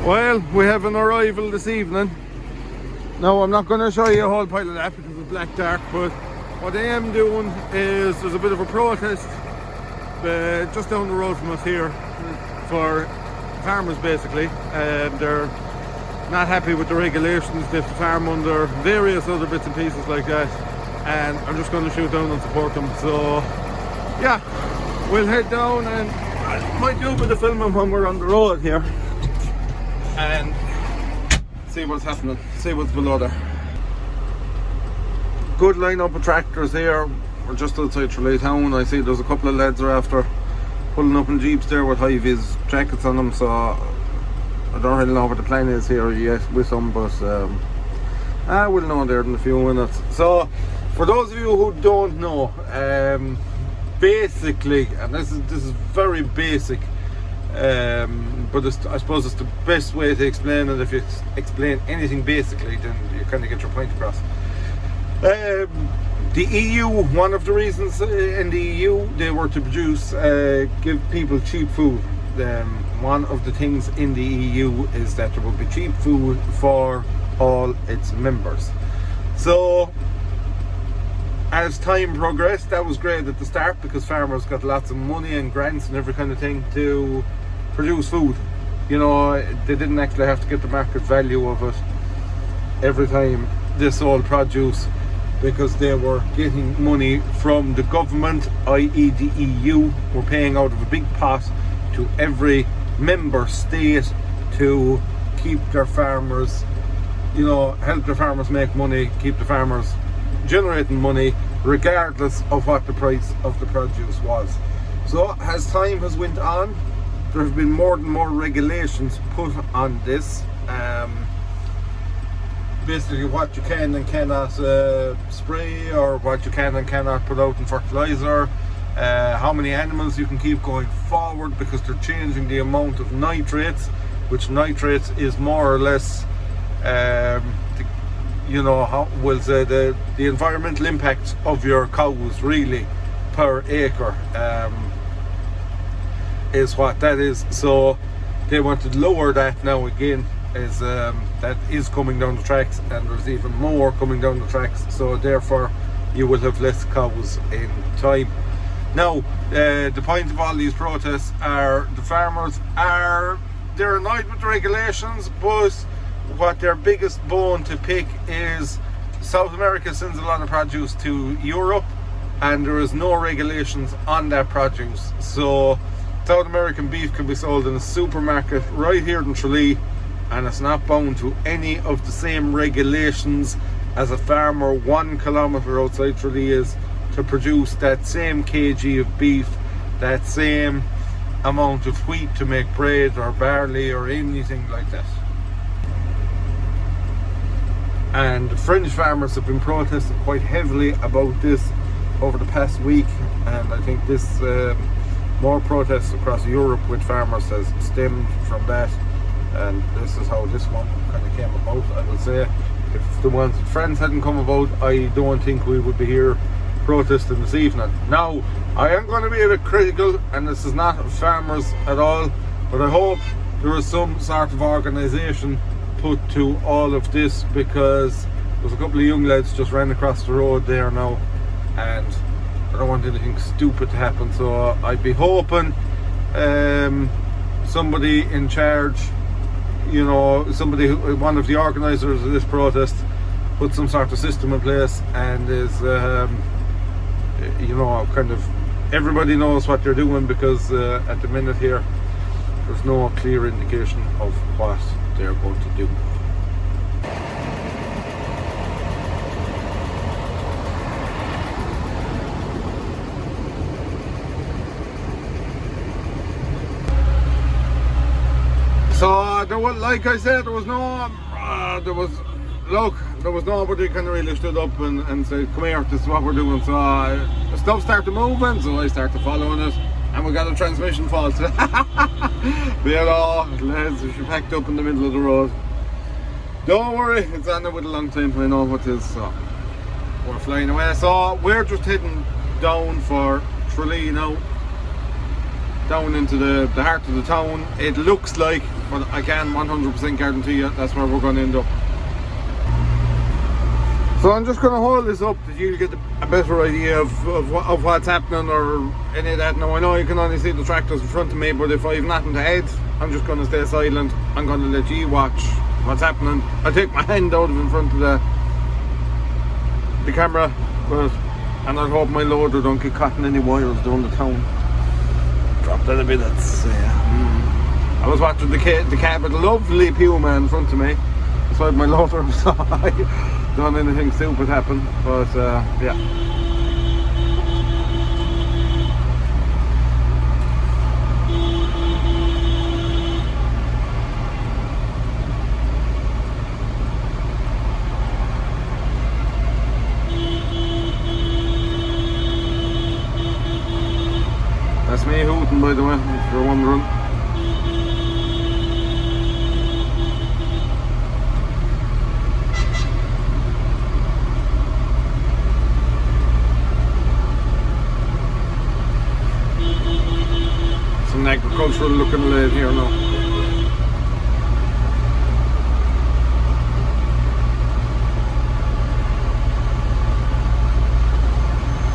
Well, we have an arrival this evening. Now, I'm not going to show you a whole pile of that because it's black dark, but what I am doing is there's a bit of a protest just down the road from us here for farmers basically. They're not happy with the regulations they have to farm under, various other bits and pieces like that, and I'm just going to shoot down and support them. So yeah, we'll head down and I might do a bit of filming when we're on the road here and see what's happening, see what's below there. Good line-up of tractors here. We're just outside Tralee town. I see there's a couple of lads are after pulling up in jeeps there with high-vis jackets on them, so I don't really know what the plan is here yet with them, but I will know there in a few minutes. So for those of you who don't know, basically, and this is very basic, but I suppose it's the best way to explain it. If you explain anything basically, then you kind of get your point across. The EU, one of the reasons in the EU they were to produce, give people cheap food. One of the things in the EU is that there will be cheap food for all its members. So as time progressed, that was great at the start because farmers got lots of money and grants and every kind of thing to produce food. You know, they didn't actually have to get the market value of it every time they sold produce, because they were getting money from the government, i.e. the EU, were paying out of a big pot to every member state to keep their farmers, you know, help the farmers make money, keep the farmers generating money regardless of what the price of the produce was. So as time has went on, there have been more and more regulations put on this. Basically what you can and cannot spray, or what you can and cannot put out in fertilizer, how many animals you can keep going forward, because they're changing the amount of nitrates, which nitrates is more or less you know, how will say the environmental impact of your cows really per acre is what that is. So they want to lower that now again, is that is coming down the tracks, and there's even more coming down the tracks, so therefore you will have less cows in time. Now the point of all these protests are the farmers they're annoyed with the regulations, but what their biggest bone to pick is South America sends a lot of produce to Europe and there is no regulations on that produce. So South American beef can be sold in a supermarket right here in Tralee, and it's not bound to any of the same regulations as a farmer 1 kilometre outside Tralee is to produce that same kg of beef, that same amount of wheat to make bread or barley or anything like that. And the French farmers have been protesting quite heavily about this over the past week, and I think this more protests across Europe with farmers has stemmed from that, and this is how this one kind of came about. I would say if the ones friends hadn't come about, I don't think we would be here protesting this evening. Now I am going to be a bit critical, and this is not farmers at all, but I hope there is some sort of organisation put to all of this, because there's a couple of young lads just ran across the road there now, and I don't want anything stupid to happen. So I'd be hoping somebody in charge, you know, one of the organisers of this protest, put some sort of system in place and is you know, kind of everybody knows what they're doing, because at the minute here there's no clear indication of what they're going to do. So there was, like I said, there was nobody kind of really stood up and said, come here, this is what we're doing. So the stuff started moving, so I started following it, and we got a transmission fault. But you know, lads, she packed up in the middle of the road. Don't worry, it's on there with a long time, I know what it is. So we're flying away. So we're just heading down for Tralee now. down into the heart of the town. It looks like, but I can 100% guarantee you that's where we're going to end up. So I'm just going to hold this up that you'll get a better idea of what's happening or any of that. Now I know you can only see the tractors in front of me, but if I have nothing to add, I'm just going to stay silent. I'm going to let you watch what's happening. I take my hand out of in front of the camera, and I hope my loader don't get caught in any wires down the town. Dropped that a bit. That's I was watching the cab with a lovely Puma in front of me beside my loader, so I don't anything stupid happen, but yeah. That's me hooting, by the way, if you're wondering. Some agricultural looking lane here now.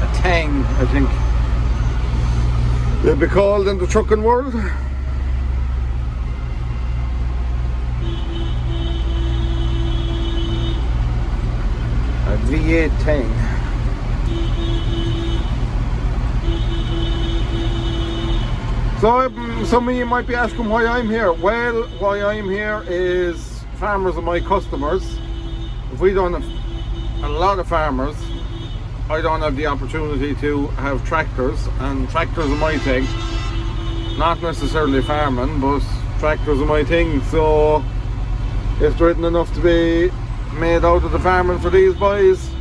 A tang, I think they'd be called in the trucking world. A V8 tang. So some of you might be asking why I'm here. Well, why I'm here is farmers are my customers. If we don't have a lot of farmers, I don't have the opportunity to have tractors, and tractors are my thing. Not necessarily farming, but tractors are my thing. So if there isn't enough to be made out of the farming for these boys,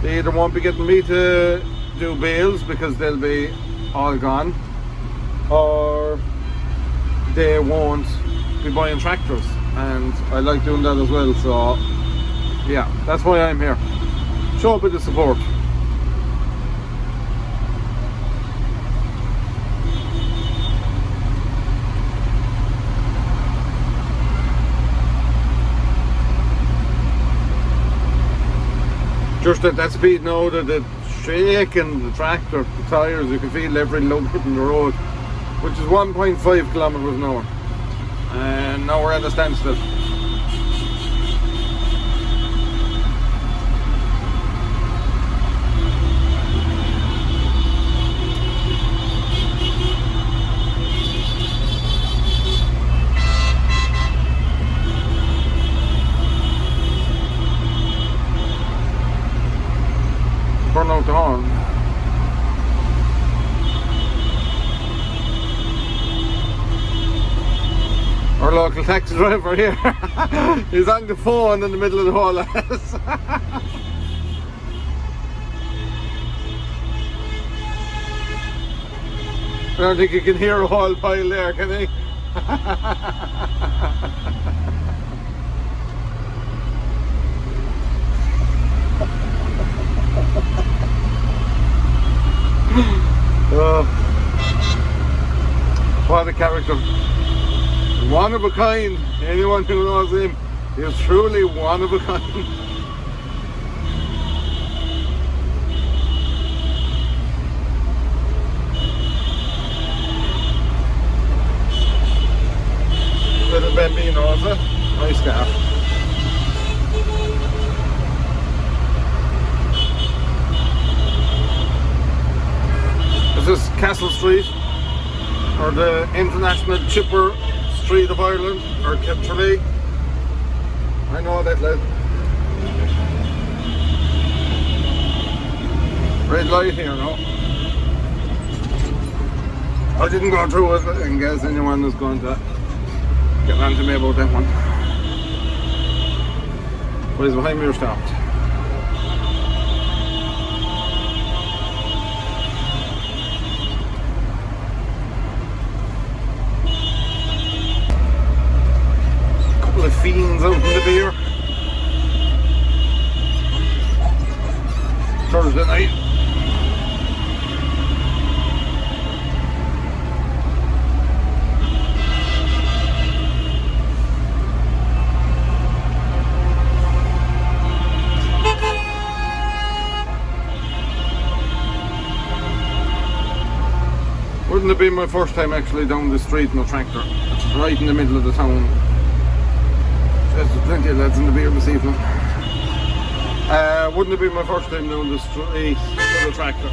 they either won't be getting me to do bales because they'll be all gone, or they won't be buying tractors, and I like doing that as well. So yeah, that's why I'm here. Show a bit of support. Just at that speed now that it's shaking the tractor, the tyres, you can feel every lug hitting the road, which is 1.5 kilometers an hour. And now we're at a standstill. Burn out the horn. Our local taxi driver here is on the phone in the middle of the whole house. I don't think you can hear a whole pile there, can you? Oh, what a character. One of a kind. Anyone who knows him is truly one of a kind. Little bambino, is it? Nice guy. Is this Castle Street, or the International Chipper Street of Ireland, or Kiptralee? I know that lad. Red light here now. I didn't go through it in case anyone is going to get on to me about that one. What is behind me or stopped? Fiends out in the beer. Thursday night. be my first time actually down the street in a tractor. It's right in the middle of the town. There's plenty of lads in the beer this evening. Wouldn't it be my first time down the street with a tractor?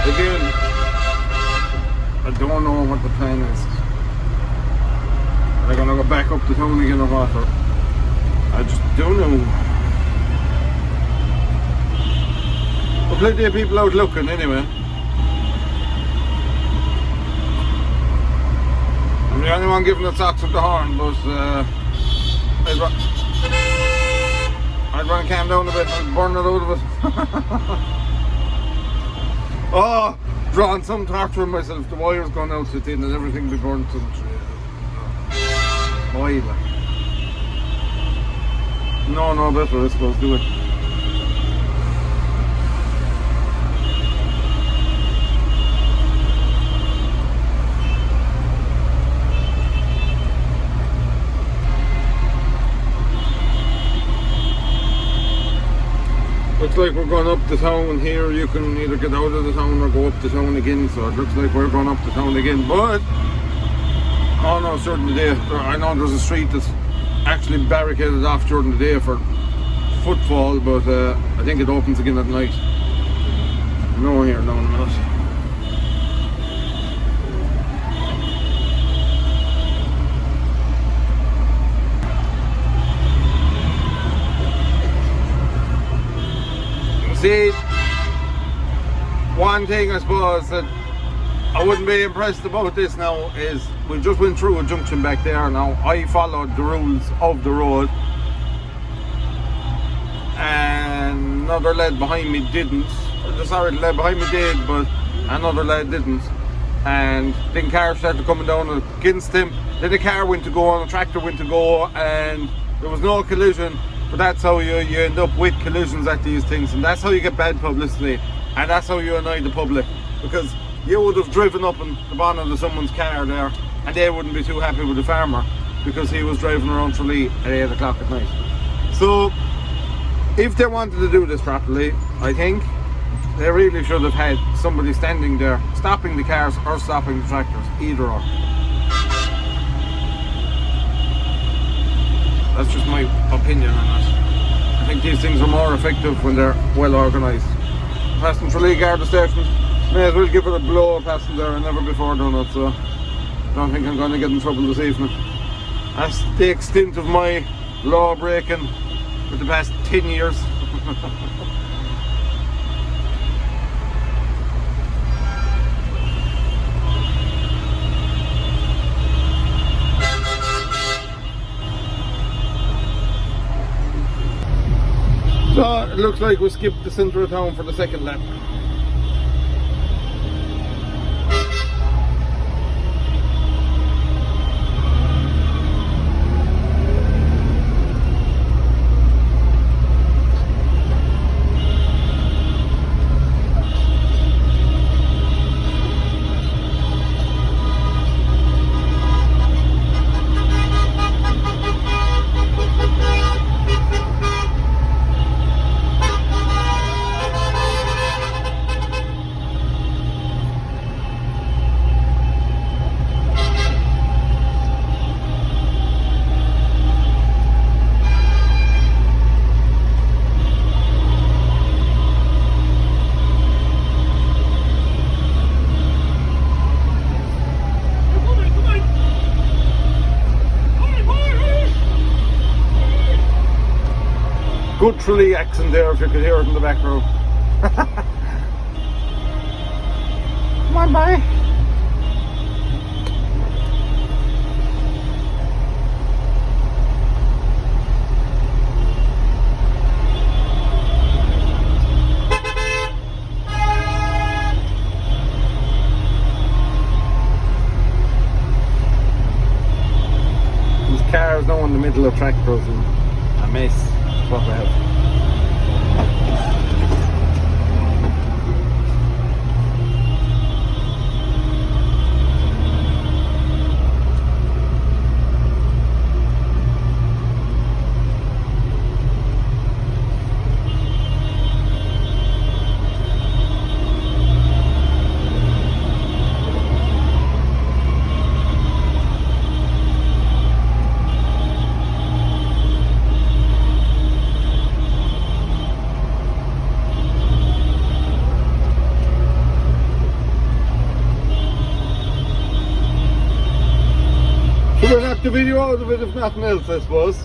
Again, I don't know what the plan is. Are they gonna go back up the town again or what? Or I just don't know. But plenty of people out looking anyway. I'm the only one giving the socks at the horn, but I'd want to calm down a bit and burn it out of it. Oh, drawing some torture myself. The wire's gone out to the tin and everything be burnt and oil. No better, I suppose, do it. Looks like we're going up the town here. You can either get out of the town or go up the town again, so it looks like we're going up the town again. But oh no, during the day, I know there's a street that's actually barricaded off during the day for footfall, but I think it opens again at night. No here, no not. See, one thing I suppose that I wouldn't be impressed about this now is we just went through a junction back there. Now I followed the rules of the road and another lad behind me didn't. Sorry, the lad behind me did, but another lad didn't. And then cars started coming down against him. Then the car went to go and the tractor went to go and there was no collision. But that's how you end up with collisions at these things, and that's how you get bad publicity, and that's how you annoy the public, because you would have driven up in the bonnet of someone's car there and they wouldn't be too happy with the farmer because he was driving around Tralee at 8 o'clock at night. So if they wanted to do this properly, I think they really should have had somebody standing there stopping the cars or stopping the tractors, either or. That's just my opinion on it. I think these things are more effective when they're well organised. Passing Tralee Garda station, may as well give it a blow passing there. and never before done it, so I don't think I'm going to get in trouble this evening. That's the extent of my law breaking for the past 10 years. So it looks like we skipped the centre of town for the second lap. Good Tralee accent there, if you could hear it in the back row. Come on, bye. These cars now in the middle of tractors and a mess. What we have. We'll knock the video out of it if nothing else, I suppose.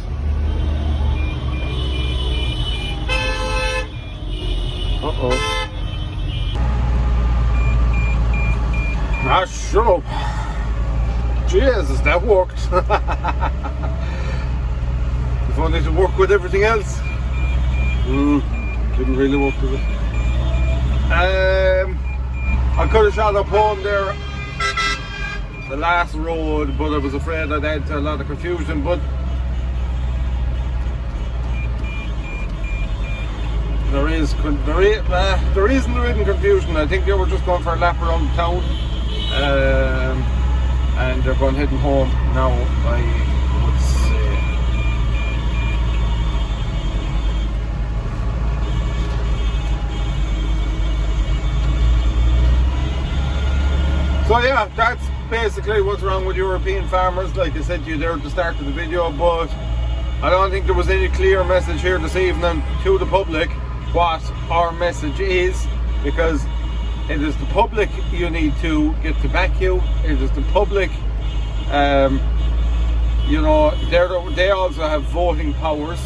Uh-oh. Ah, shut up. Jesus, that worked. If only to work with everything else. Didn't really work with it. I could have shot up home there, the last road, but I was afraid I'd add to a lot of confusion. But there isn't confusion. I think they were just going for a lap around town, and they're going heading home now, I would say. So yeah, that's basically what's wrong with European farmers. Like I said to you there at the start of the video, but I don't think there was any clear message here this evening to the public what our message is, because it is the public you need to get to back you. It is the public, you know, they also have voting powers,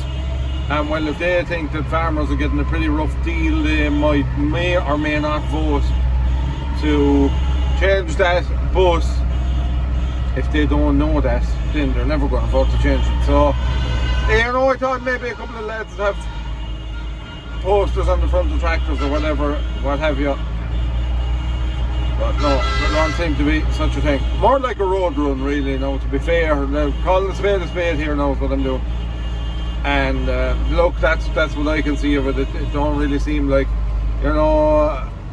and well, if they think that farmers are getting a pretty rough deal, they may or may not vote to change that. But if they don't know that, then they're never going to vote to change it. So, you know, I thought maybe a couple of lads would have posters on the front of tractors or whatever, what have you. But no, there don't seem to be such a thing. More like a road run, really, now, to be fair. Calling a spade here knows what I'm doing. And look, that's what I can see of it. It don't really seem like, you know,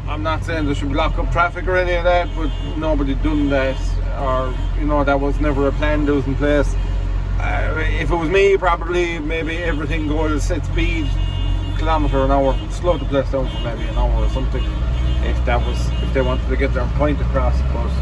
I'm not saying they should block up traffic or any of that, but nobody done that, or, you know, that was never a plan that was in place. If it was me, probably maybe everything goes at speed, kilometre an hour, slow the place down for maybe an hour or something, if they wanted to get their point across. But